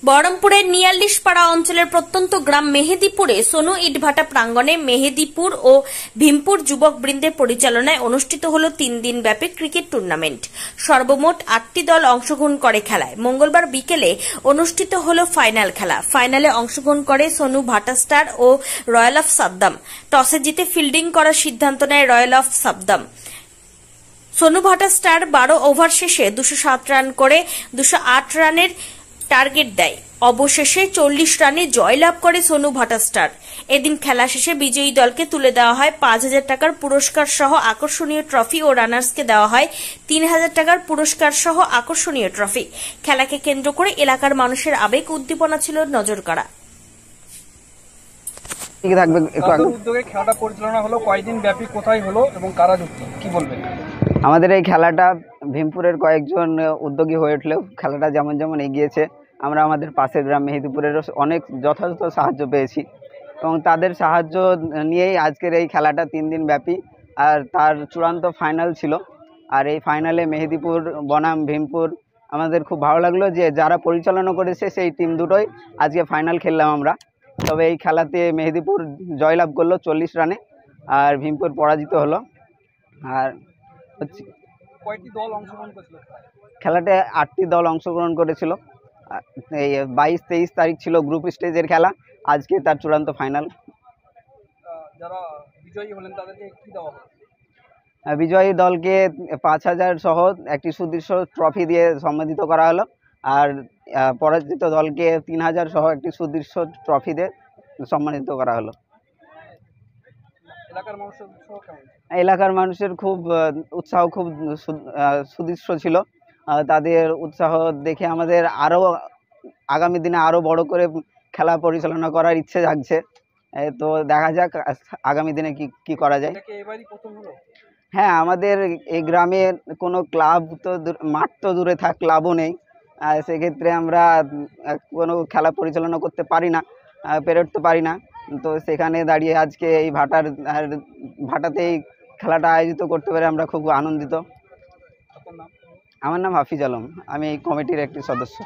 বহরমপুরের নিয়াল্লিশপাড়া অঞ্চলের প্রত্যন্ত গ্রাম মেহেদিপুরে সোনু ইটভাটা প্রাঙ্গণে মেহেদিপুর ও ভীমপুর যুবক বৃন্দের পরিচালনায় অনুষ্ঠিত হল 3 দিন ব্যাপী ক্রিকেট টুর্নামেন্ট। সর্বমোট 8টি দল অংশগ্রহণ করে খেলায়। মঙ্গলবার বিকেলে অনুষ্ঠিত হল ফাইনাল খেলা। ফাইনালে অংশগ্রহণ করে সোনু ভাটা স্টার ও রয়্যাল অফ সাবদাম। টসে জিতে ফিল্ডিং করার সিদ্ধান্ত নেয় রয়্যাল অফ সাবদাম। সোনু ভাটা স্টার 12 ওভার শেষে 207 রান করে 208 রানের টার্গেট দেয়। অবশেষে 40 রানে জয়লাভ করে সোনু ভাটা স্টার। এদিন খেলা শেষে বিজয়ী দলকে তুলে দেওয়া হয় 5,000 টাকার পুরস্কার সহ আকর্ষণীয় ট্রফি ও রানার্সকে দেওয়া হয় 3,000 টাকার পুরস্কার সহ আকর্ষণীয় ট্রফি। খেলাকে কেন্দ্র করে এলাকার মানুষের আবেগ উদ্দীপনা ছিল নজর কাড়া। উদ্যোগে খেলাটা পরিচালনা হলো, কয়েকদিন ব্যাপী, কোথায় হলো এবং কারা যুক্ত, কি বলবেন? আমাদের এই খেলাটা ভীমপুরের কয়েকজন উদ্যোগী হয়ে উঠলেও খেলাটা যেমন যেমন এগিয়েছে আমরা আমাদের পাশের গ্রাম মেহেদিপুরেরও অনেক যথাযথ সাহায্য পেয়েছি এবং তাদের সাহায্য নিয়েই আজকের এই খেলাটা 3 দিন ব্যাপী আর তার চূড়ান্ত ফাইনাল ছিল। আর এই ফাইনালে মেহেদিপুর বনাম ভীমপুর আমাদের খুব ভালো লাগলো যে যারা পরিচালনা করেছে সেই টিম দুটোই আজকে ফাইনাল খেললাম আমরা। তবে এই খেলাতে মেহেদিপুর জয়লাভ করলো 40 রানে আর ভীমপুর পরাজিত হলো। আর কয়টি দল অংশগ্রহণ করেছিল? খেলাতে 8টি দল অংশগ্রহণ করেছিল। এই 22-23 তারিখ ছিল গ্রুপ স্টেজের খেলা, আজকে তার চূড়ান্ত ফাইনাল। যারা বিজয়ী হলেন তাদেরকে কি দেওয়া হবে? বিজয়ী দলকে 5,000 সহ একটি সুদৃশ্য ট্রফি দিয়ে সম্মানিত করা হলো আর পরাজিত দলকে 3,000 সহ একটি সুদৃশ্য ট্রফি দিয়ে সম্মানিত করা হলো। এলাকার মানুষের খুব উৎসাহ, খুব সুদৃশ্য ছিল। তাদের উৎসাহ দেখে আমাদের আরও আগামী দিনে আরও বড় করে খেলা পরিচালনা করার ইচ্ছে জাগছে। তো দেখা যাক আগামী দিনে কি করা যায়। হ্যাঁ, আমাদের এই গ্রামে কোনো ক্লাব তো, মাঠ তো দূরে থাক, ক্লাবও নেই। সেক্ষেত্রে আমরা কোনো খেলা পরিচালনা করতে পারি না, পেরে উঠতে পারি না। তো সেখানে দাঁড়িয়ে আজকে এই ভাটাতেই খেলাটা আয়োজিত করতে পেরে আমরা খুব আনন্দিত। আমার নাম হাফিজ আলম, আমি এই কমিটির একটি সদস্য।